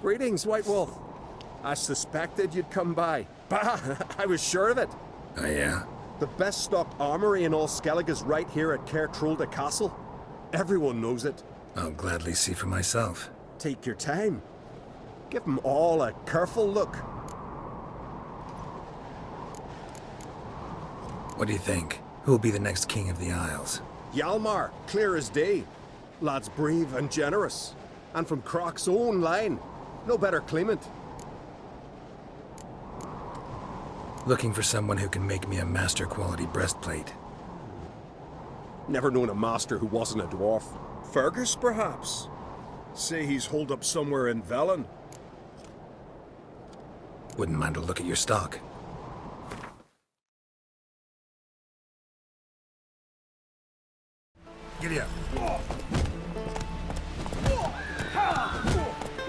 Greetings, White Wolf. I suspected you'd come by. Bah! I was sure of it. Oh, yeah? The best stocked armory in all Skellig is right here at Caer Castle. Everyone knows it. I'll gladly see for myself. Take your time. Give them all a careful look. What do you think? Who'll be the next king of the Isles? Hjalmar, clear as day. Lad's brave and generous. And from Croc's own line. No better claimant. Looking for someone who can make me a master-quality breastplate. Never known a master who wasn't a dwarf. Fergus, perhaps? Say he's holed up somewhere in Velen. Wouldn't mind a look at your stock. Giddy up.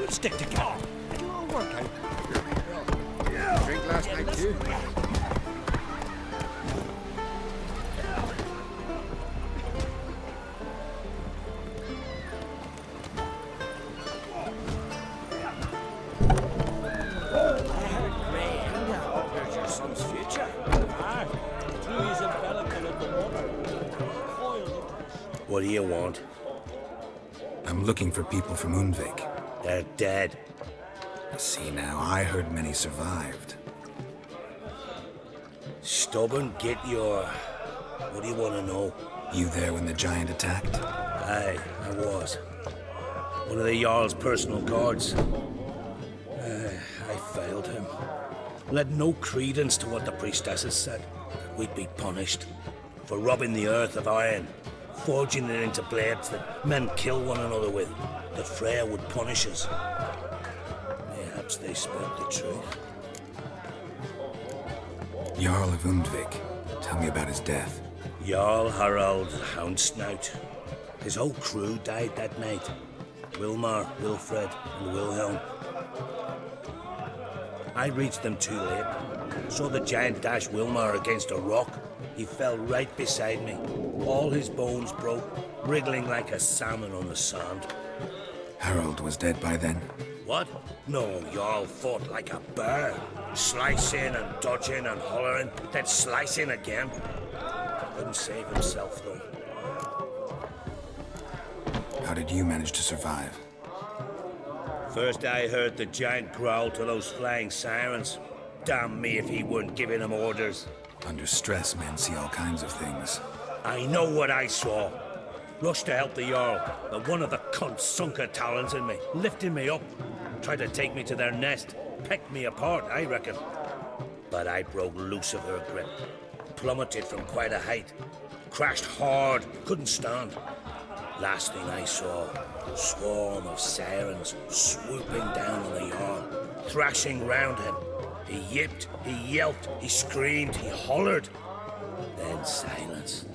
Stick together. It'll all work out. Drink last night too? What do you want? I'm looking for people from Unvik. They're dead. See now, I heard many survived. Stubborn, get your... What do you want to know? You there when the giant attacked? Aye, I was. One of the Jarl's personal guards. I failed him. Led no credence to what the priestesses said. That we'd be punished. For robbing the earth of iron. Forging it into blades that men kill one another with. That Freya would punish us. Perhaps they spoke the truth. Jarl of Unvik. Tell me about his death. Jarl Harald Houndsnout. His whole crew died that night. Hjalmar, Wilfred, and Wilhelm. I reached them too late. Saw the giant dash Hjalmar against a rock. He fell right beside me. All his bones broke, wriggling like a salmon on the sand. Harold was dead by then? What? No, Jarl fought like a bear. Slicing and dodging and hollering, then slicing again. Couldn't save himself, though. How did you manage to survive? First I heard the giant growl to those flying sirens. Damn me if he weren't giving them orders. Under stress, men see all kinds of things. I know what I saw. Rushed to help the Jarl, but one of the cunts sunk her talons in me, lifting me up. Tried to take me to their nest. Pecked me apart, I reckon. But I broke loose of her grip. Plummeted from quite a height. Crashed hard, couldn't stand. Last thing I saw, a swarm of sirens swooping down on the Jarl, thrashing round him. He yipped, he yelped, he screamed, he hollered. Then silence.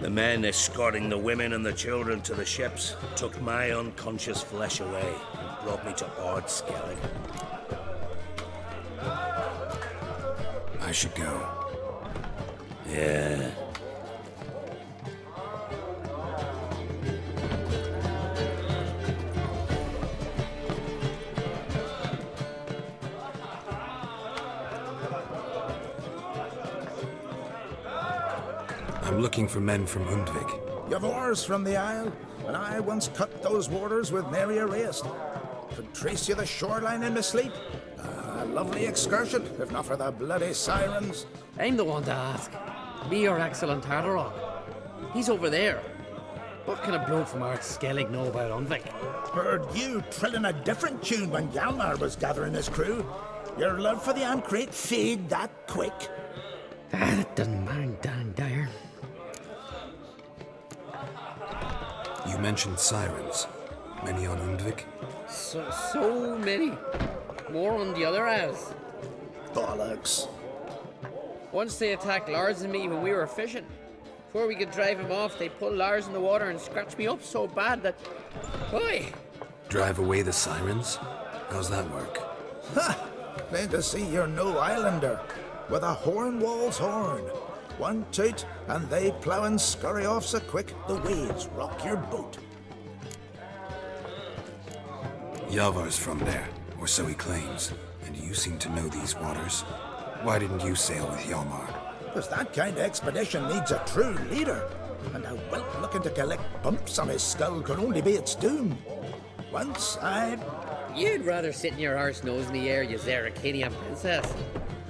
The men escorting the women and the children to the ships took my unconscious flesh away and brought me to Ard Skellig. I should go. Yeah. I'm looking for men from Unvik. You've oars from the Isle, and I once cut those waters with nary a race. Could trace you the shoreline in my sleep. A lovely excursion, if not for the bloody sirens. I'm the one to ask. Me or excellent Tartarog. He's over there. What can a bloke from Ard Skellig know about Unvik? Heard you trilling a different tune when Hjalmar was gathering his crew. Your love for the Craite fade that quick. That doesn't mind Dan Dyer. You mentioned sirens. Many on Unvik? So many. More on the other as. Bollocks. Once they attacked Lars and me when we were fishing. Before we could drive him off, they pulled Lars in the water and scratched me up so bad that... Oi! Drive away the sirens? How's that work? Ha! Plain to see you're no islander. With a horn wall's horn. One toot, and they plough and scurry off so quick the waves rock your boat. Hjalmar's from there, or so he claims. And you seem to know these waters. Why didn't you sail with Hjalmar? Because that kind of expedition needs a true leader. And a whelp looking to collect bumps on his skull could only be its doom. Once I... You'd rather sit in your arse nose in the air, you Zeracanian princess.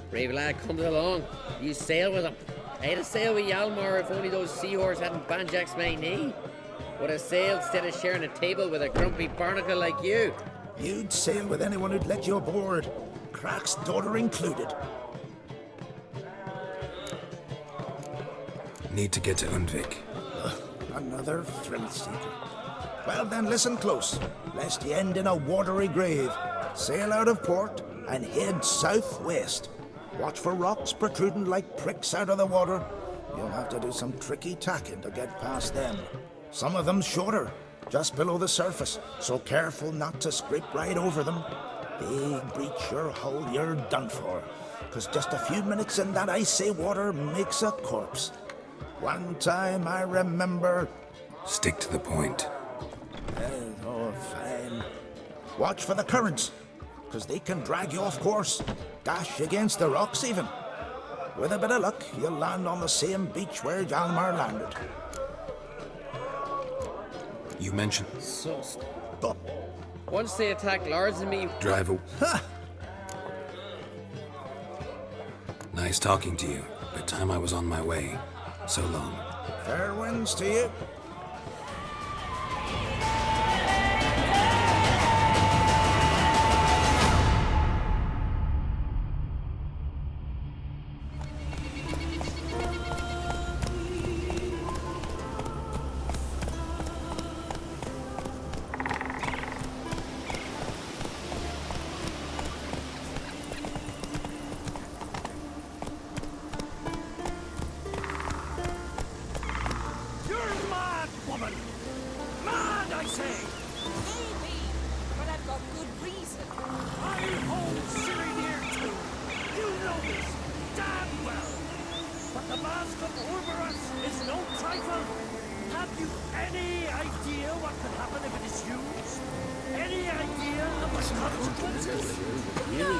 Brave lad comes along, you sail with him. I'd have sailed with Hjalmar if only those seahorses hadn't banjaxed my knee. Would have sailed instead of sharing a table with a grumpy barnacle like you. You'd sail with anyone who'd let you aboard. Crach's daughter included. Need to get to Unvik. Another thrill seeker. Well then, listen close, lest you end in a watery grave. Sail out of port and head southwest. Watch for rocks protruding like pricks out of the water. You'll have to do some tricky tacking to get past them. Some of them shorter, just below the surface, so careful not to scrape right over them. Big breach your hull, you're done for. 'Cause just a few minutes in that icy water makes a corpse. One time I remember... Stick to the point. Oh, fine. Watch for the currents, 'cause they can drag you off course. Dash against the rocks even. With a bit of luck, you'll land on the same beach where Hjalmar landed. You mentioned... So once they attack Lars and me... Drive a... Nice talking to you. By the time I was on my way. So long. Fair winds to you. Maybe, but I've got good reason. I hold Ciri near too. You know this damn well. But the mask of Orberus is no trifle. Have you any idea what could happen if it is used? Any idea of the consequences? No,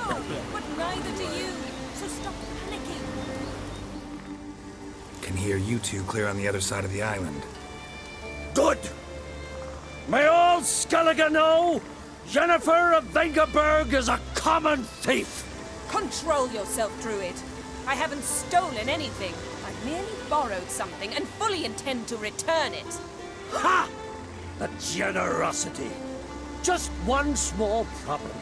but neither do you. So stop panicking. Can hear you two clear on the other side of the island. Good! May all Skellige know, Yennefer of Vengerberg is a common thief! Control yourself, Druid. I haven't stolen anything. I've merely borrowed something and fully intend to return it. Ha! The generosity. Just one small problem.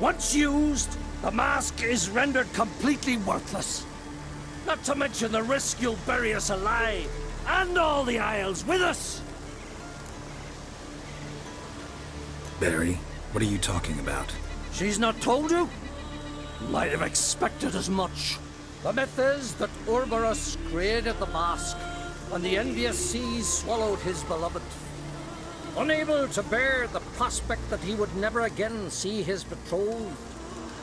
Once used, the mask is rendered completely worthless. Not to mention the risk you'll bury us alive, and all the Isles with us. Barry, what are you talking about? She's not told you? Might have expected as much. The myth is that Orberus created the mask when the envious seas swallowed his beloved. Unable to bear the prospect that he would never again see his betrothed,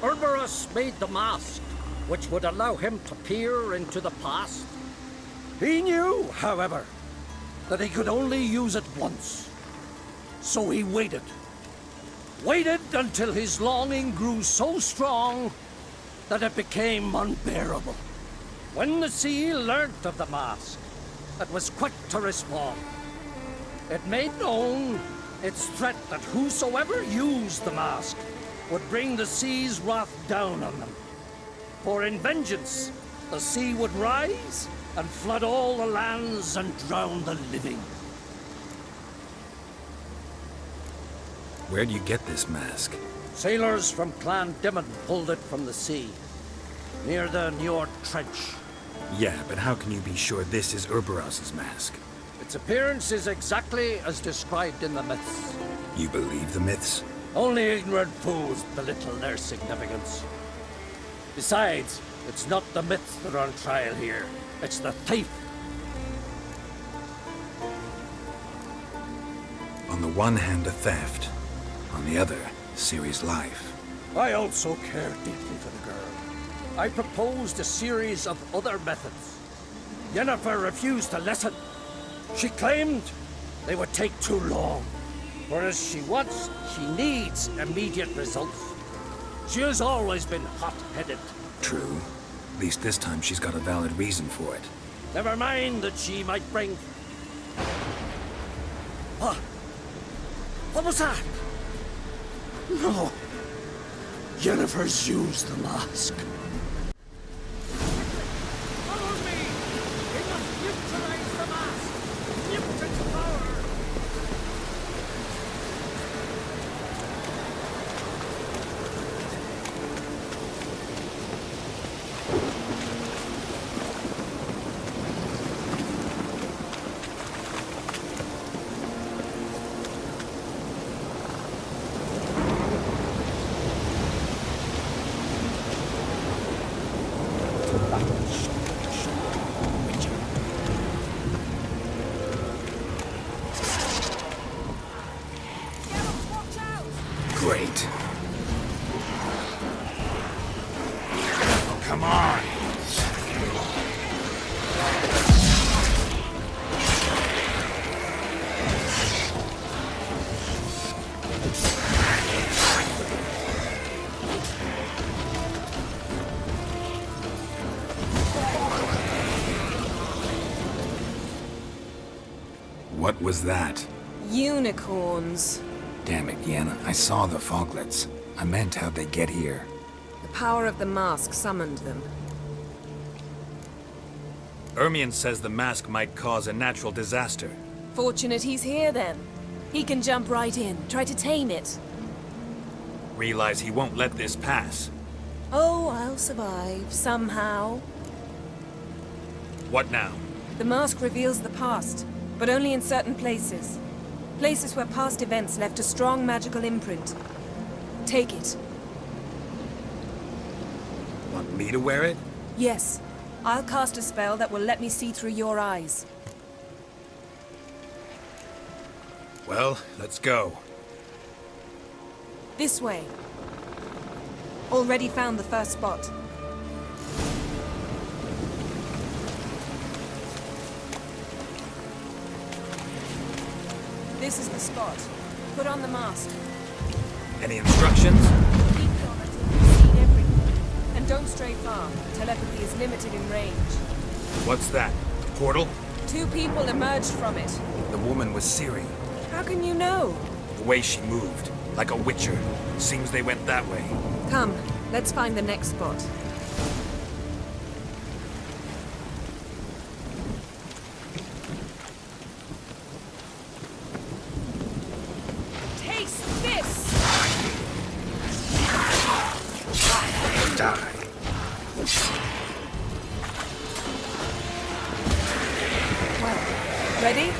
Orberus made the mask, which would allow him to peer into the past. He knew, however, that he could only use it once. So he waited. Waited until his longing grew so strong that it became unbearable. When the sea learnt of the mask, it was quick to respond. It made known its threat that whosoever used the mask would bring the sea's wrath down on them. For in vengeance, the sea would rise and flood all the lands and drown the living. Where'd you get this mask? Sailors from Clan Dimon pulled it from the sea, near the Njord Trench. Yeah, but how can you be sure this is Orberus's mask? Its appearance is exactly as described in the myths. You believe the myths? Only ignorant fools belittle their significance. Besides, it's not the myths that are on trial here. It's the thief. On the one hand, a theft. On the other, Ciri's life. I also care deeply for the girl. I proposed a series of other methods. Yennefer refused to listen. She claimed they would take too long. Whereas she wants, she needs immediate results. She has always been hot-headed. True. At least this time she's got a valid reason for it. Never mind that she might bring... What? What was that? No. Yennefer's used the mask. Follow me! We must neutralize the mask! Mutant power! Great. Come on! What was that? Unicorns. Damn it, Yen. I saw the foglets. I meant how'd they get here. The power of the mask summoned them. Ermion says the mask might cause a natural disaster. Fortunate he's here then. He can jump right in, try to tame it. Realize he won't let this pass. Oh, I'll survive, somehow. What now? The mask reveals the past, but only in certain places. Places where past events left a strong magical imprint. Take it. Want me to wear it? Yes. I'll cast a spell that will let me see through your eyes. Well, let's go. This way. Already found the first spot. This is the spot. Put on the mask. Any instructions? Keep it on until you've seen everything. And don't stray far. Telepathy is limited in range. What's that? Portal? 2 people emerged from it. The woman was Ciri. How can you know? The way she moved. Like a witcher. Seems they went that way. Come, let's find the next spot. Taste this! Die. Well, ready?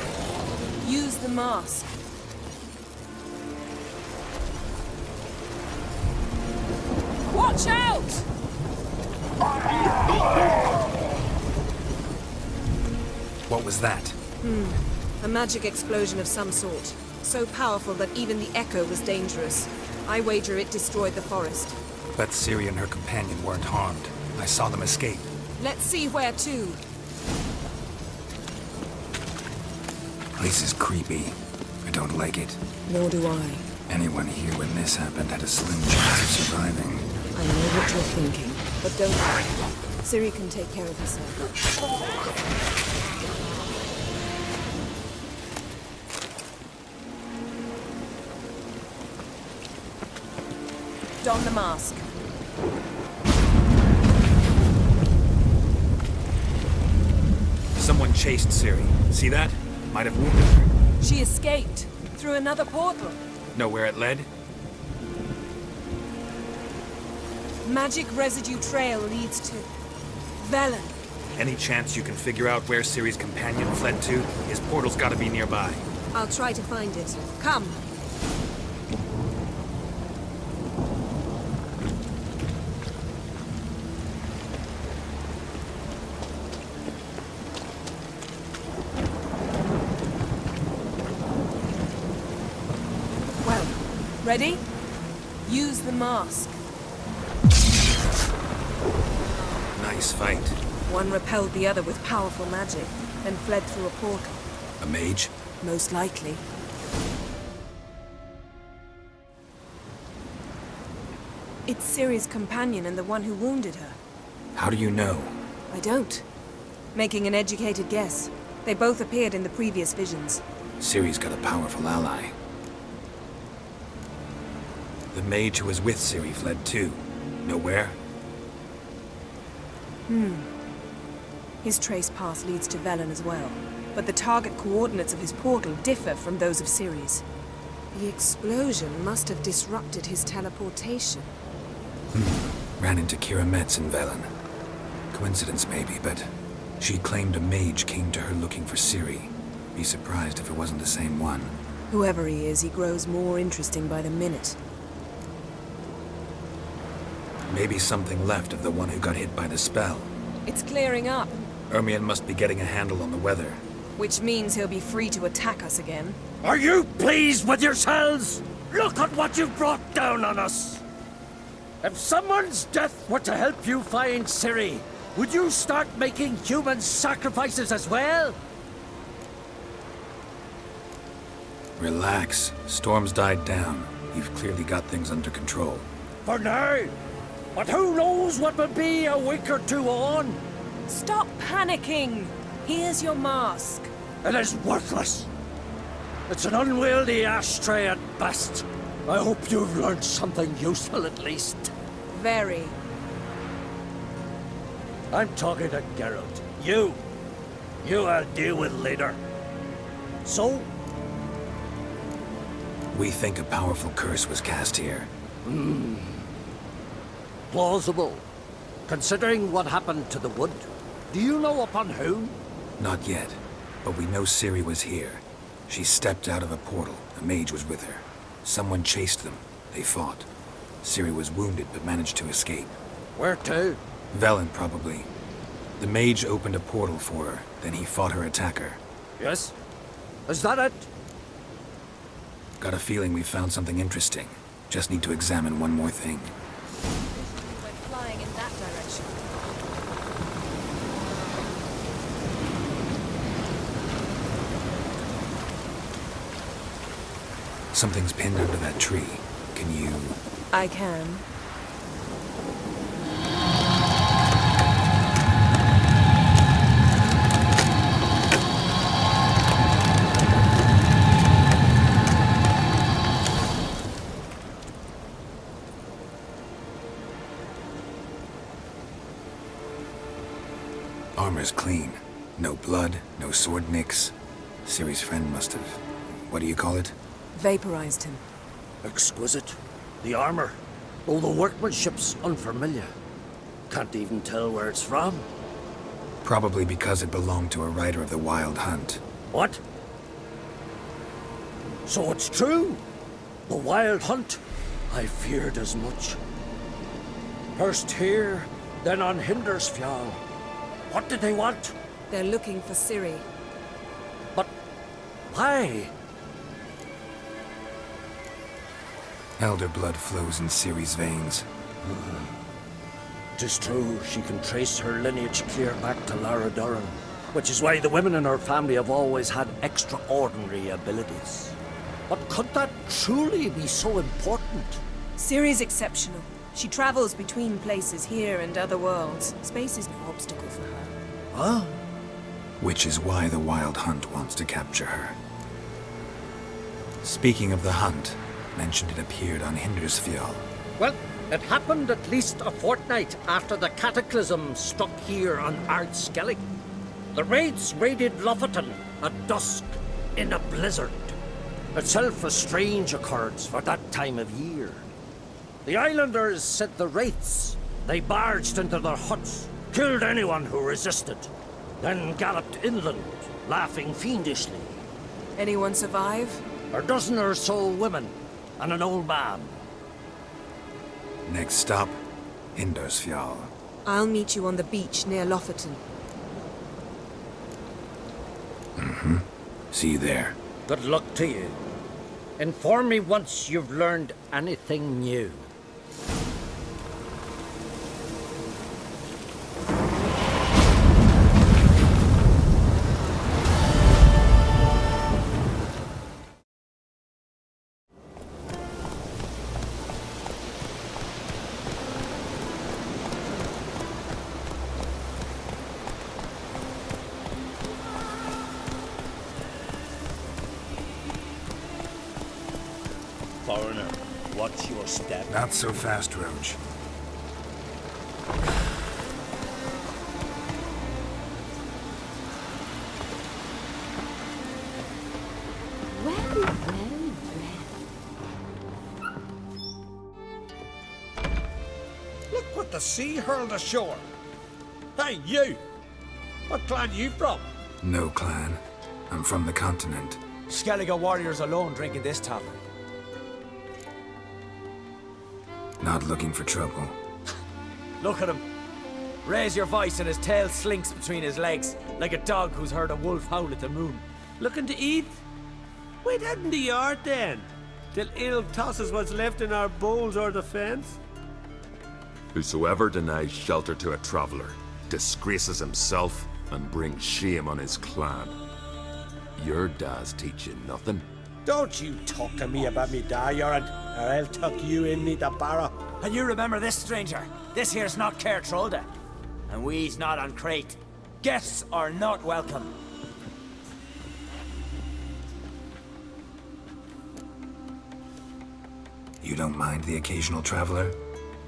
Use the mask. Watch out! What was that? A magic explosion of some sort. So powerful that even the echo was dangerous. I wager it destroyed the forest. Bet Ciri and her companion weren't harmed. I saw them escape. Let's see where to. Place is creepy. I don't like it. Nor do I. Anyone here when this happened had a slim chance of surviving. I know what you're thinking, but don't worry. Ciri can take care of herself. Don the mask. Someone chased Ciri. See that? Might have wounded her. She escaped through another portal. Know where it led? Magic residue trail leads to Velen. Any chance you can figure out where Ciri's companion fled to? His portal's gotta be nearby. I'll try to find it. Come. Well, ready? Use the mask. Nice fight. One repelled the other with powerful magic, then fled through a portal. A mage? Most likely. It's Ciri's companion and the one who wounded her. How do you know? I don't. Making an educated guess. They both appeared in the previous visions. Ciri's got a powerful ally. The mage who was with Ciri fled too. Know where? His trace path leads to Velen as well. But the target coordinates of his portal differ from those of Ciri's. The explosion must have disrupted his teleportation. Ran into Kira Metz in Velen. Coincidence maybe, but she claimed a mage came to her looking for Ciri. Be surprised if it wasn't the same one. Whoever he is, he grows more interesting by the minute. Maybe something left of the one who got hit by the spell. It's clearing up, Ermion must be getting a handle on the weather. which means he'll be free to attack us again. Are you pleased with yourselves? Look at what you've brought down on us! If someone's death were to help you find Ciri, would you start making human sacrifices as well? Relax. Storm's died down. You've clearly got things under control. For now. But who knows what will be a week or two on? Stop panicking! Here's your mask. It is worthless. It's an unwieldy ashtray at best. I hope you've learned something useful at least. Very. I'm talking to Geralt. You I'll deal with later. So, We think a powerful curse was cast here. plausible. Considering what happened to the wood, do you know upon whom? Not yet, but we know Ciri was here. She stepped out of a portal. A mage was with her. Someone chased them. They fought. Ciri was wounded but managed to escape. Where to? Velen, probably. The mage opened a portal for her, then he fought her attacker. Yes? Is that it? Got a feeling we found something interesting. Just need to examine one more thing. Went flying in that direction. Something's pinned under that tree. Can you... I can. Armor's clean. No blood, no sword nicks. Ciri's friend must have... What do you call it? Vaporized him. Exquisite. The armor. Oh, the workmanship's unfamiliar. Can't even tell where it's from. Probably because it belonged to a rider of the Wild Hunt. What? So it's true? The Wild Hunt? I feared as much. First here, then on Hindersfjall. What did they want? They're looking for Ciri. But why? Elder blood flows in Ciri's veins. 'Tis true, she can trace her lineage clear back to Lara Duran, which is why the women in her family have always had extraordinary abilities. But could that truly be so important? Ciri's exceptional. She travels between places here and other worlds. Space is no obstacle for her. Huh? Which is why the Wild Hunt wants to capture her. Speaking of the hunt, mentioned it appeared on Hindersfjall. Well, it happened at least a fortnight after the cataclysm struck here on Ardskellig. The raids raided Lofoten at dusk in a blizzard. Itself a strange occurrence for that time of year. The islanders said the wraiths. They barged into their huts, killed anyone who resisted, then galloped inland, laughing fiendishly. Anyone survive? A dozen or so women, and an old man. Next stop, Hindersfjall. I'll meet you on the beach near Lofoten. See you there. Good luck to you. Inform me once you've learned anything new. foreigner. Watch your step. Not so fast, Roach. Well, well, well. Look what the sea hurled ashore. Hey, you! What clan you from? No clan. I'm from the continent. Skellige warriors alone drinking this tap. Not looking for trouble. Look at him. Raise your voice and his tail slinks between his legs, like a dog who's heard a wolf howl at the moon. Looking to eat? Wait out in the yard then, till ill tosses what's left in our bowls or the fence. Whosoever denies shelter to a traveler disgraces himself and brings shame on his clan. Your da's teach you nothing. Don't you talk to me about me da, Yoran, or I'll tuck you in me the barra. And you remember this, stranger. This here's not Cair Trolda. And we's not on Craite. Guests are not welcome. You don't mind the occasional traveler?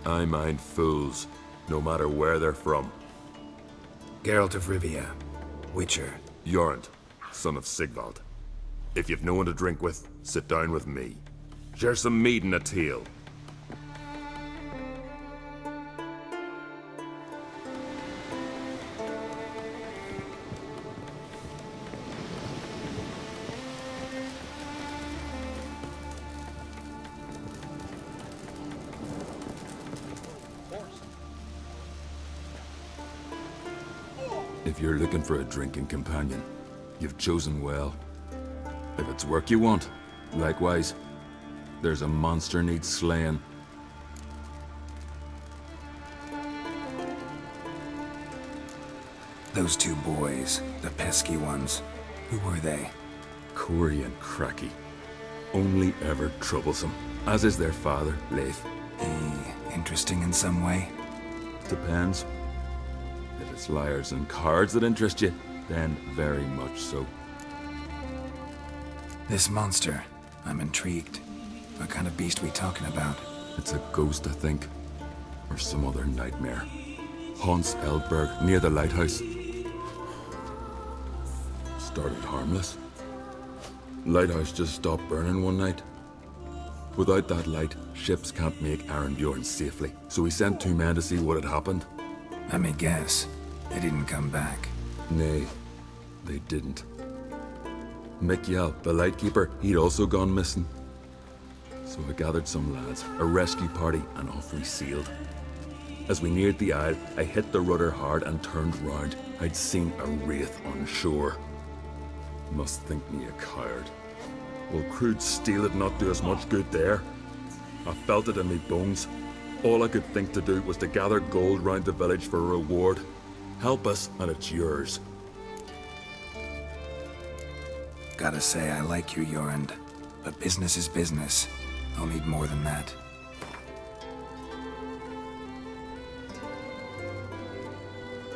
I mind fools, no matter where they're from. Geralt of Rivia, Witcher. Jorund, son of Sigvald. If you've no one to drink with, sit down with me. Share some mead and a tale. If you're looking for a drinking companion, you've chosen well. If it's work you want, likewise, there's a monster needs slaying. Those two boys, the pesky ones, who were they? Ciri and Craite. Only ever troublesome, as is their father, Leif. Interesting in some way? Depends. If it's liars and cards that interest you, then very much so. This monster, I'm intrigued. What kind of beast we talking about? It's a ghost, I think. Or some other nightmare. Haunts Eldberg, near the lighthouse. Started harmless. Lighthouse just stopped burning one night. Without that light, ships can't make Arenbjorn safely, so we sent 2 men to see what had happened. I may guess. They didn't come back. Nay, they didn't. Mikjal, the lightkeeper, he'd also gone missing. So I gathered some lads, a rescue party, and off we sailed. As we neared the isle, I hit the rudder hard and turned round. I'd seen a wraith on shore. Must think me a coward. Will crude steel had not do us much good there? I felt it in me bones. All I could think to do was to gather gold round the village for a reward. Help us, and it's yours. Gotta say, I like you, Jorund. But business is business. I'll need more than that.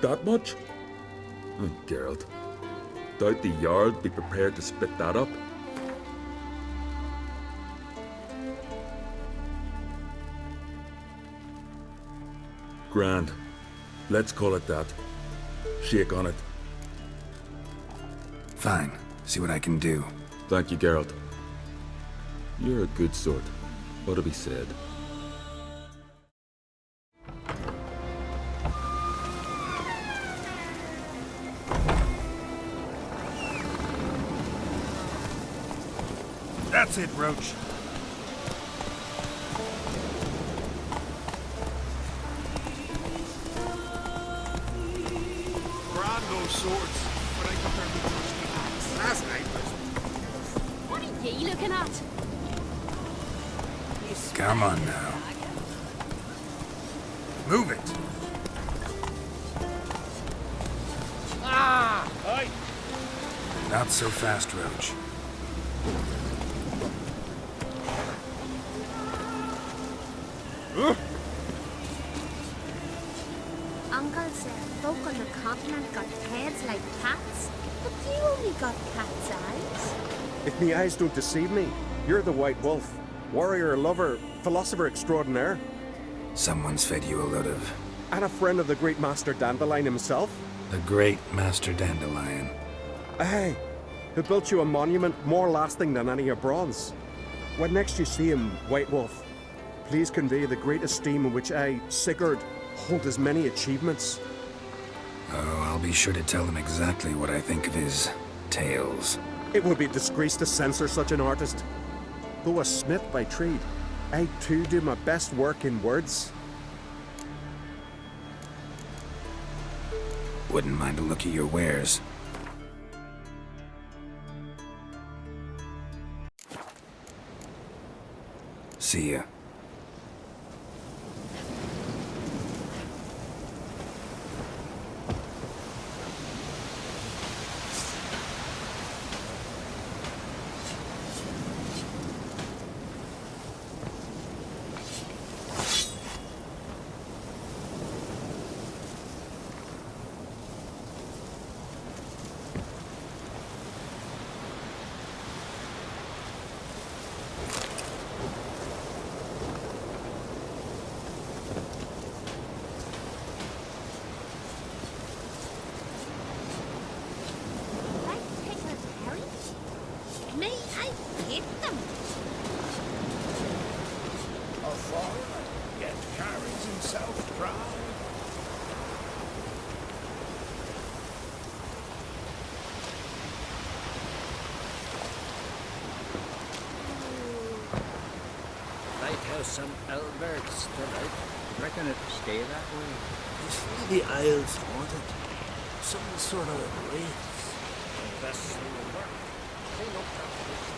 That much? Oh, Geralt. Doubt the Jarl be prepared to split that up. Grand. Let's call it that. Shake on it. Fine. See what I can do. Thank you, Geralt. You're a good sort. Ought to be said. That's it, Roach. Brando swords, but I got their rusty axe last night. What are ye looking at? Come on now. Move it. Ah! Aye. Not so fast, Roach. Uncle said folk on the continent got heads like cats, but you only got cat's eyes. If me eyes don't deceive me, you're the White Wolf. Warrior, lover, philosopher extraordinaire. Someone's fed you a load of... And a friend of the great Master Dandelion himself. The great Master Dandelion. Aye, who built you a monument more lasting than any of bronze. When next you see him, White Wolf, please convey the great esteem in which I, Sigurd, hold his many achievements. Oh, I'll be sure to tell him exactly what I think of his tales. It would be a disgrace to censor such an artist. Though a smith by trade, I too do my best work in words. Wouldn't mind a look at your wares. See ya. Some Albert stood out. Reckon it'll stay that way. You see the Isles haunted. Some sort of wraiths. The best thing will work. Clean up that place.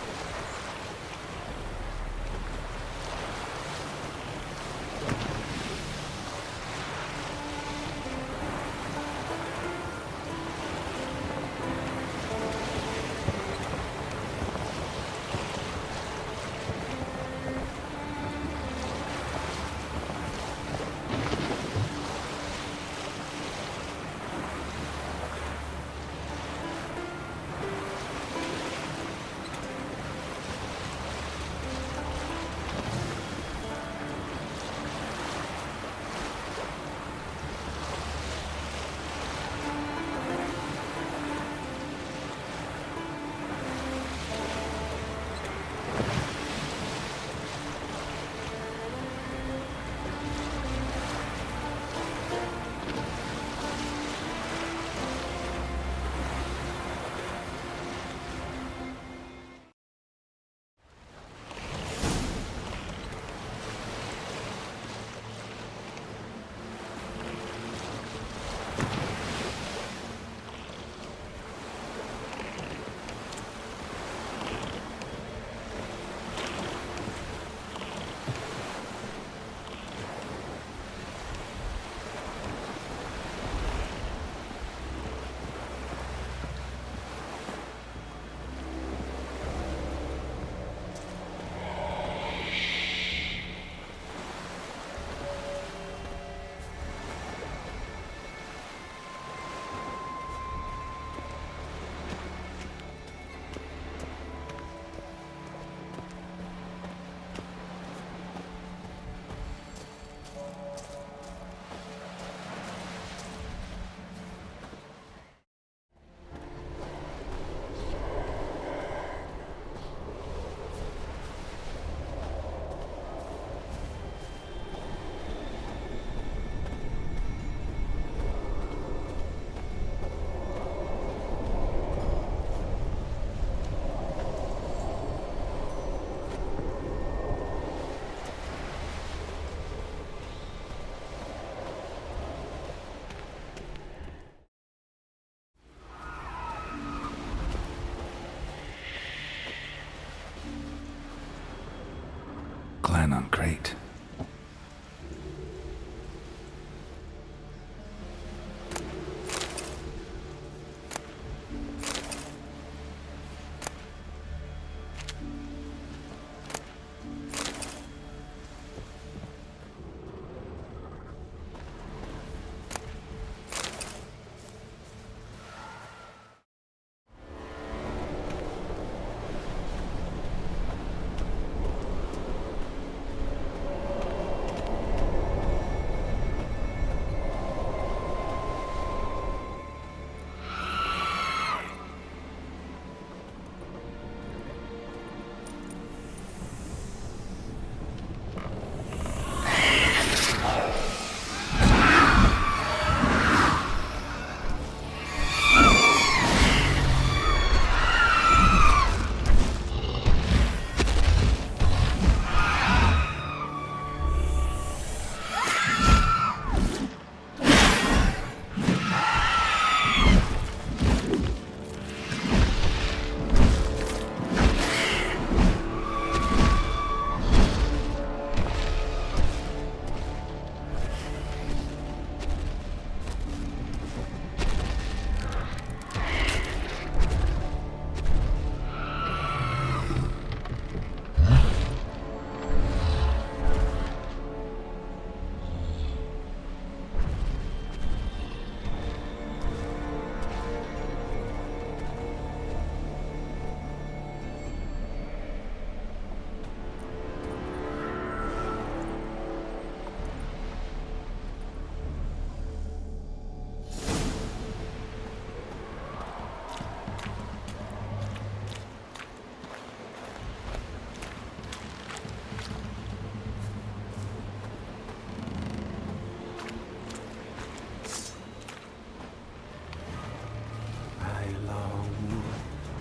Clan on Craite.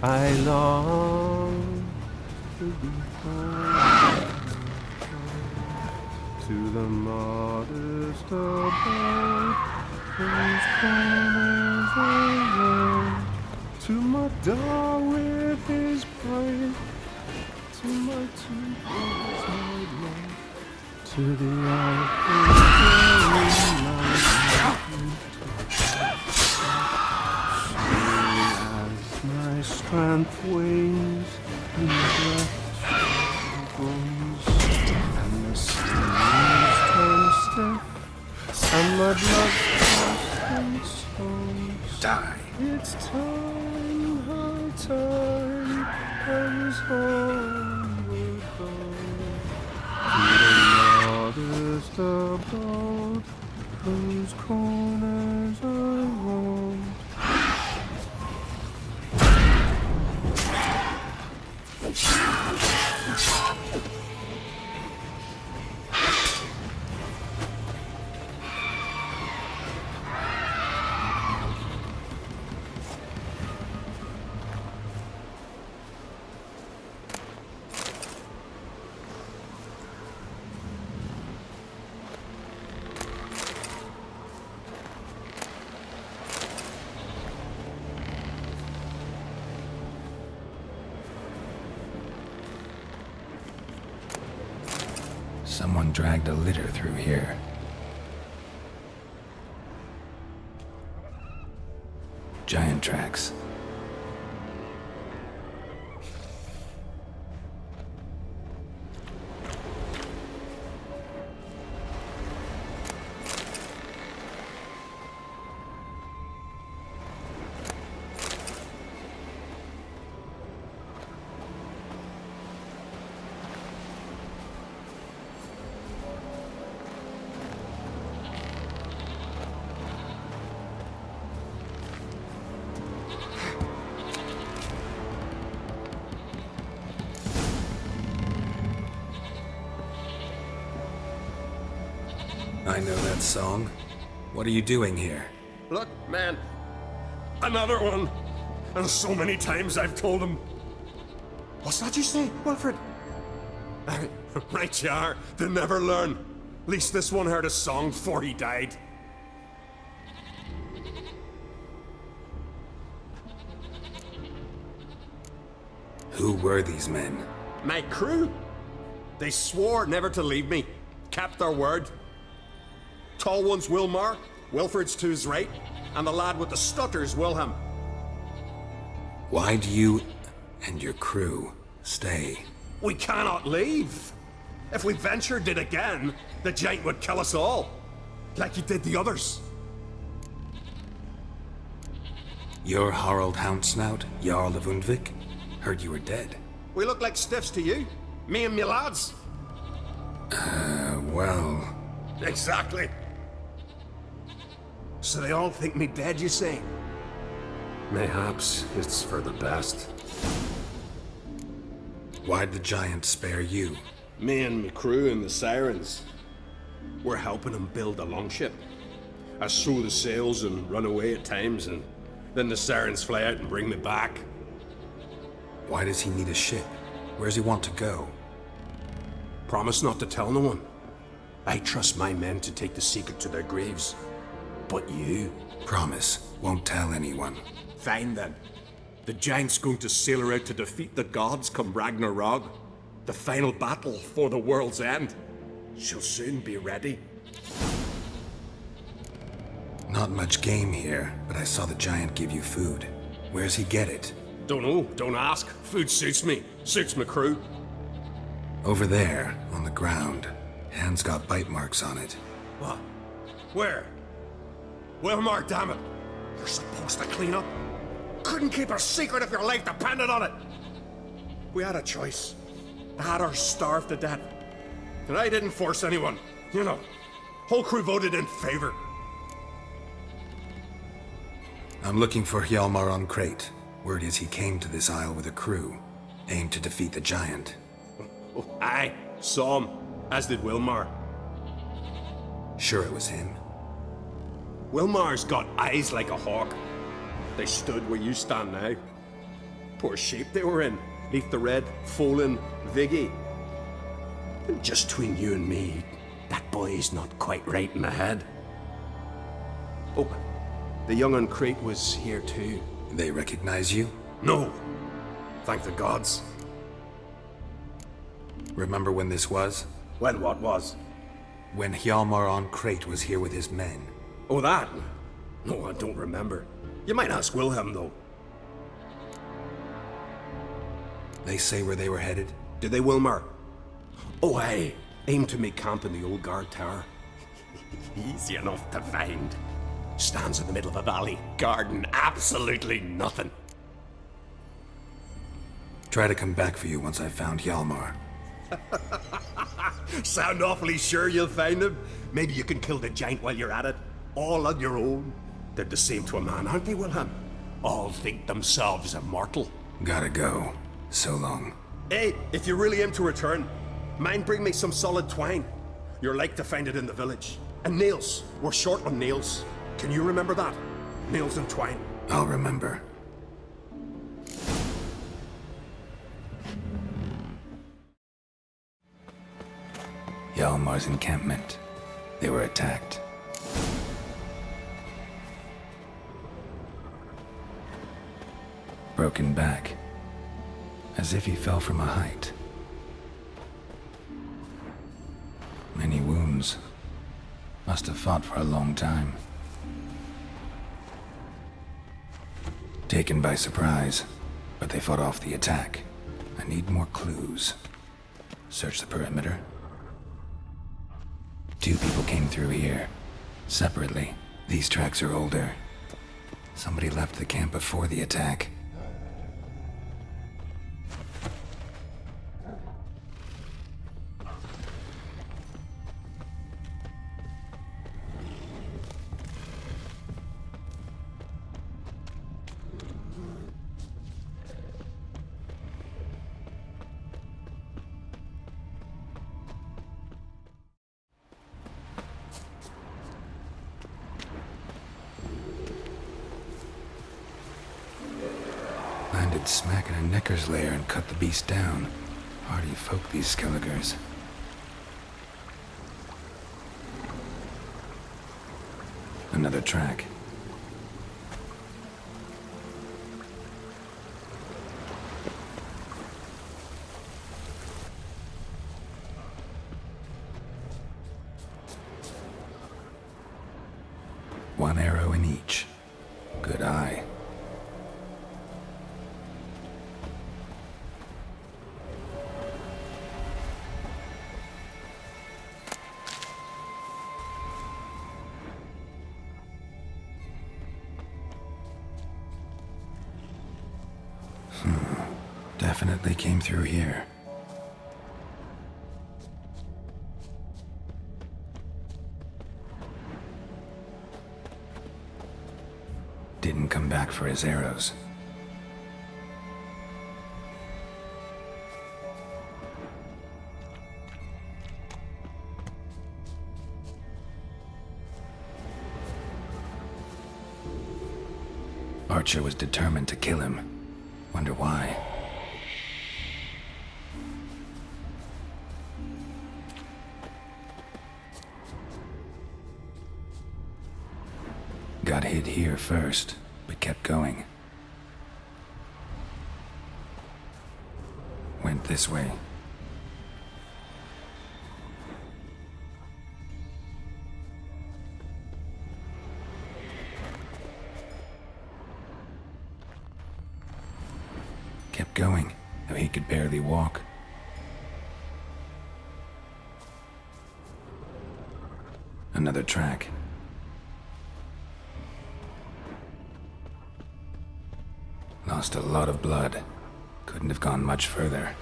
I long to be home, to the modest abode, whose corners are round, to my door with his pride, to my two brothers my love, to the outpost as my strength wanes and breath grows, and the seas turn stiff, and my blood coughs and stones. Die. It's time, high time, I was homeward bound, to the modest abode, whose corners are roamed. Someone dragged a litter through here. Giant tracks. I know that song. What are you doing here? Look, man. Another one. And so many times I've told him. What's that you say, Wilfred? Right you are. They never learn. At least this one heard a song before he died. Who were these men? My crew. They swore never to leave me. Kept their word. Tall one's Hjalmar, Wilfred's to his right, and the lad with the stutter's Wilhelm. Why do you and your crew stay? We cannot leave. If we ventured it again, the giant would kill us all, like he did the others. You're Harald Houndsnout, Jarl of Unvik? Heard you were dead. We look like stiffs to you, me and me lads. Well... Exactly. So they all think me dead, you say? Mayhaps it's for the best. Why'd the giant spare you? Me and me crew and the sirens. We're helping him build a longship. I sew the sails and run away at times, and then the sirens fly out and bring me back. Why does he need a ship? Where's he want to go? Promise not to tell no one. I trust my men to take the secret to their graves. But you? Promise, won't tell anyone. Fine then. The giant's going to sail her out to defeat the gods come Ragnarok. The final battle for the world's end. She'll soon be ready. Not much game here, but I saw the giant give you food. Where's he get it? Don't know, don't ask. Food suits me. Suits my crew. Over there, on the ground. Hand's got bite marks on it. What? Where? Hjalmar, damn it! You're supposed to clean up. Couldn't keep a secret if your life depended on it. We had a choice. The Hatters starved to death. And I didn't force anyone. You know, whole crew voted in favor. I'm looking for Hjalmar on Craite. Word is he came to this isle with a crew, aimed to defeat the giant. Oh, aye, saw him, as did Hjalmar. Sure it was him? Hjalmar's got eyes like a hawk. They stood where you stand now. poor shape they were in, neath the red, foaling Viggy. And just between you and me, that boy's not quite right in the head. Oh, the young un Craite was here too. They recognize you? No. Thank the gods. Remember when this was? When what was? When Hjalmar on Craite was here with his men. Oh, that? No, I don't remember. You might ask Wilhelm, though. They say where they were headed? Did they, Wilmar? Oh, aye. Aim to make camp in the old guard tower. Easy enough to find. Stands in the middle of a valley, guarding absolutely nothing. Try to come back for you once I've found Hjalmar. Sound awfully sure you'll find him? Maybe you can kill the giant while you're at it. All on your own. They're the same to a man, aren't they, Wilhelm? All think themselves immortal. Gotta go. So long. Hey, if you really aim to return, mind bring me some solid twine. You're like to find it in the village. And nails. We're short on nails. Can you remember that? Nails and twine. I'll remember. Hjalmar's encampment. They were attacked. Broken back. As if he fell from a height. Many wounds. Must have fought for a long time. Taken by surprise, but they fought off the attack. I need more clues. Search the perimeter. 2 people came through here. Separately. These tracks are older. Somebody left the camp before the attack. Landed smack in a necker's lair and cut the beast down. Hardy folk, these Skelligers. Another track. One arrow in each. Good eye. Definitely came through here. Didn't come back for his arrows. Archer was determined to kill him. Wonder why. Got hit here first, but kept going. Went this way. Kept going, though he could barely walk. Another track. Lost a lot of blood. Couldn't have gone much further.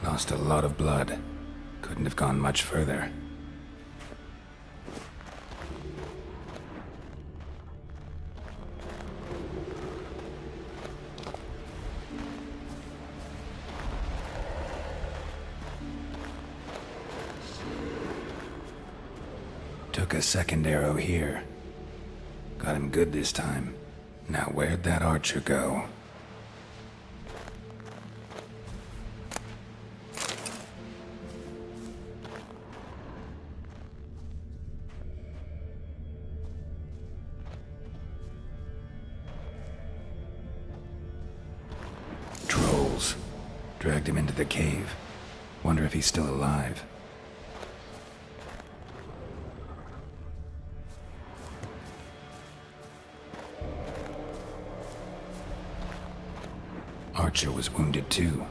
Lost a lot of blood. Couldn't have gone much further. Took a second arrow here. Got him good this time. Now where'd that archer go? Trolls. Dragged him into the cave. Wonder if he's still alive. Archer was wounded too.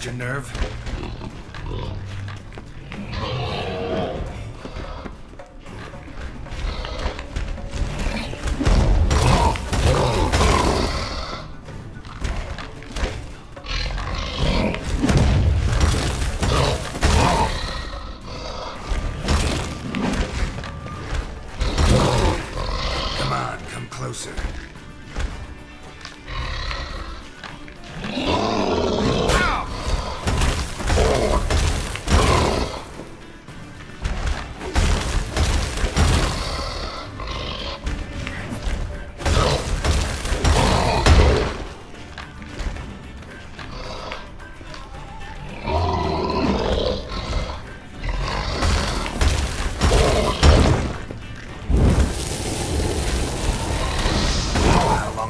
Your nerve? Come on, come closer.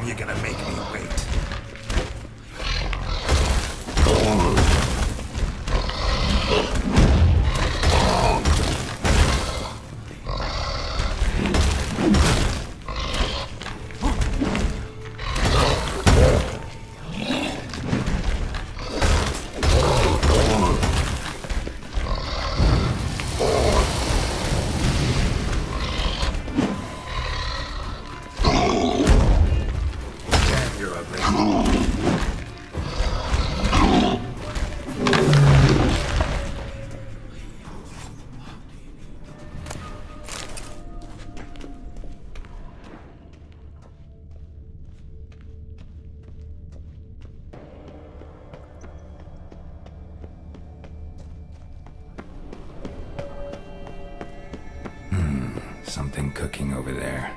You're gonna make me wait. Something cooking over there.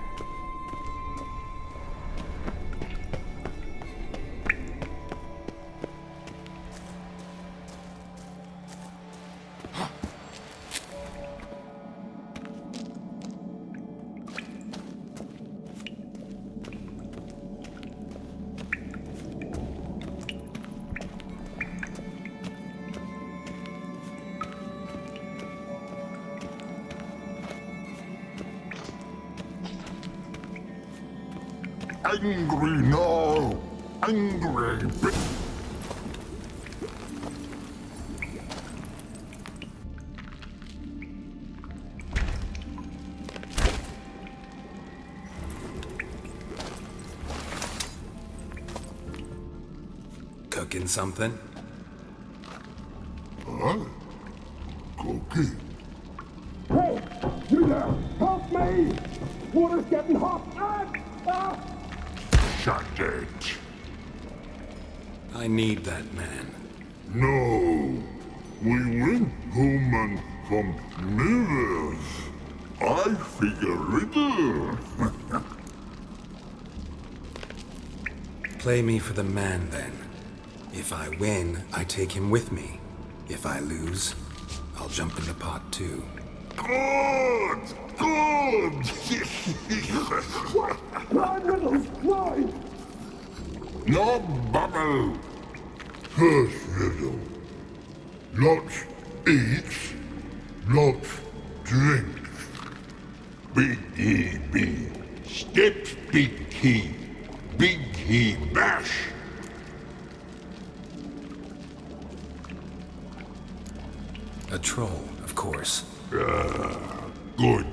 Angry now! Angry! cooking something? Huh? Cookie? Hey, you there! Help me! Water's getting hot! Shut it. I need that man. No. We went home and from mirrors. I figure riddle. Play me for the man, then. If I win, I take him with me. If I lose, I'll jump in the pot, too. Good! Good! Nine riddles! Nine! No bubble! First riddle. Lots eats, lots drinks. Big E B. Steps big key. Big E bash. A troll, of course. Good,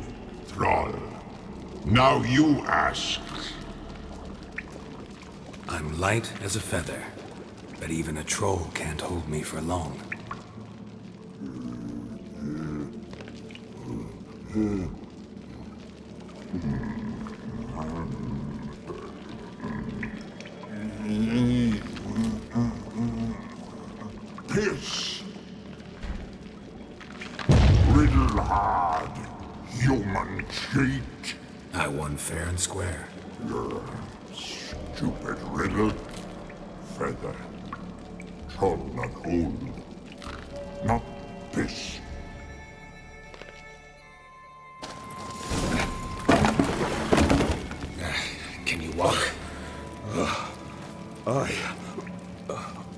troll. Now you ask. I'm light as a feather, but even a troll can't hold me for long. Piss. Riddle hard. Human cheat. I won fair and square. Stupid riddle. Feather. Troll not hold. Not piss. Can you walk?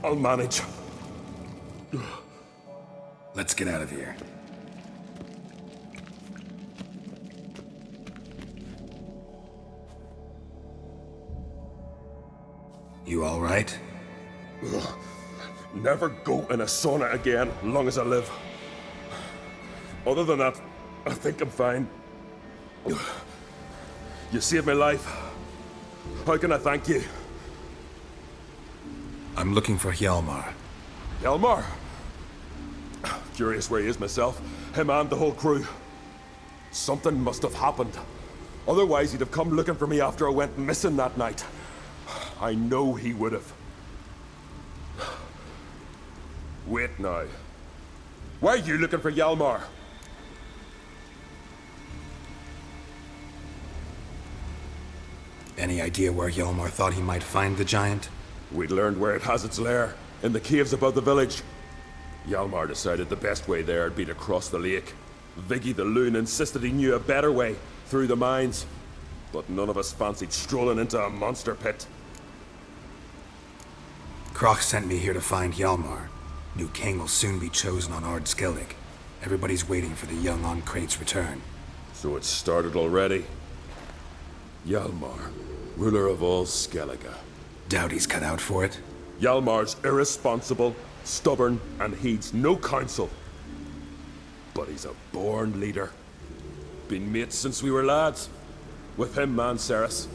I'll manage. Let's get out of here. You all right? Never go in a sauna again, long as I live. Other than that, I think I'm fine. You saved my life. How can I thank you? I'm looking for Hjalmar. Hjalmar? Curious where he is myself. Him and the whole crew. Something must have happened. Otherwise he'd have come looking for me after I went missing that night. I know he would have. Wait now. Why are you looking for Hjalmar? Any idea where Hjalmar thought he might find the giant? We'd learned where it has its lair, in the caves above the village. Hjalmar decided the best way there would be to cross the lake. Viggy the loon insisted he knew a better way, through the mines. But none of us fancied strolling into a monster pit. Croc sent me here to find Hjalmar. New king will soon be chosen on Ard Skellig. Everybody's waiting for the young on Craite's return. So it's started already. Hjalmar, ruler of all Skellige. Doubt he's cut out for it. Hjalmar's irresponsible, stubborn, and heeds no counsel. But he's a born leader. Been mates since we were lads. With him and Ceres.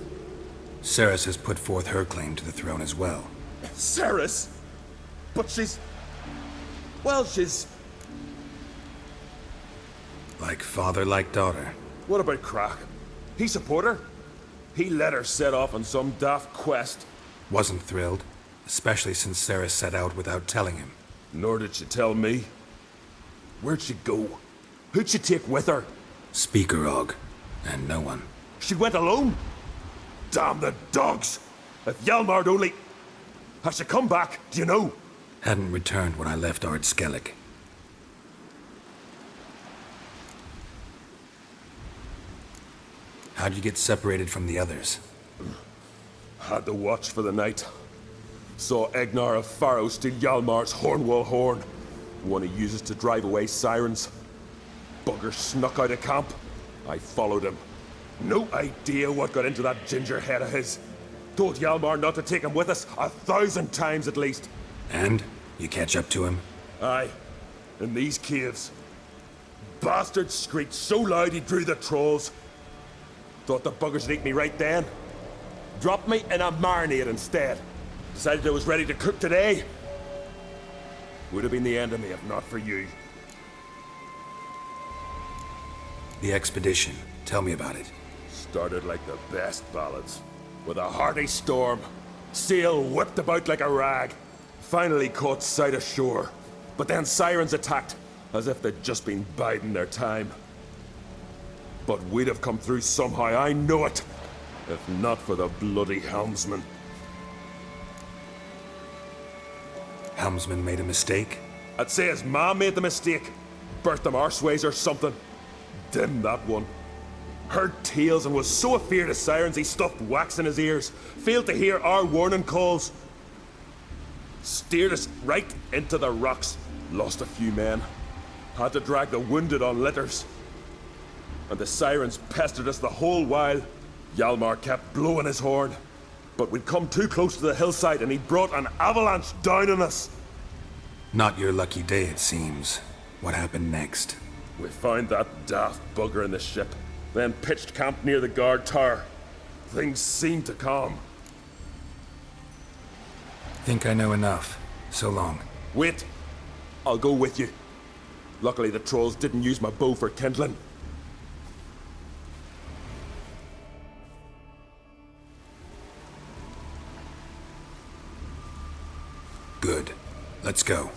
Ceres has put forth her claim to the throne as well. Ceres? But she's... well, she's... like father, like daughter. What about Crack? He support her? He let her set off on some daft quest. Wasn't thrilled, especially since Ceres set out without telling him. Nor did she tell me. Where'd she go? Who'd she take with her? Speakerog, and no one. She went alone? Damn the dogs! If Hjalmar'd only... has she come back, do you know? Hadn't returned when I left Ard Skellig. How'd you get separated from the others? Had to watch for the night. Saw Egnar of Pharaoh steal Hjalmar's Hornwall horn. One he uses to drive away sirens. Bugger snuck out of camp. I followed him. No idea what got into that ginger head of his. Told Hjalmar not to take him with us 1,000 times at least. And? You catch up to him? Aye. In these caves. Bastard screeched so loud he drew the trolls. Thought the buggers would eat me right then. Dropped me in a marinade instead. Decided I was ready to cook today. Would have been the end of me if not for you. The expedition. Tell me about it. Started like the best ballads. With a hearty storm. Sail whipped about like a rag. Finally caught sight of shore. But then sirens attacked, as if they'd just been biding their time. But we'd have come through somehow, I know it. If not for the bloody helmsman. Helmsman made a mistake? I'd say his ma made the mistake. Birthed them arseways or something. Dim that one. Heard tales and was so afeard of sirens he stuffed wax in his ears. Failed to hear our warning calls. Steered us right into the rocks. Lost a few men. Had to drag the wounded on litters. And the sirens pestered us the whole while. Hjalmar kept blowing his horn. But we'd come too close to the hillside and he brought an avalanche down on us. Not your lucky day, it seems. What happened next? We found that daft bugger in the ship, then pitched camp near the guard tower. Things seemed to calm. Think I know enough. So long. Wait. I'll go with you. Luckily the trolls didn't use my bow for kindling. Good. Let's go.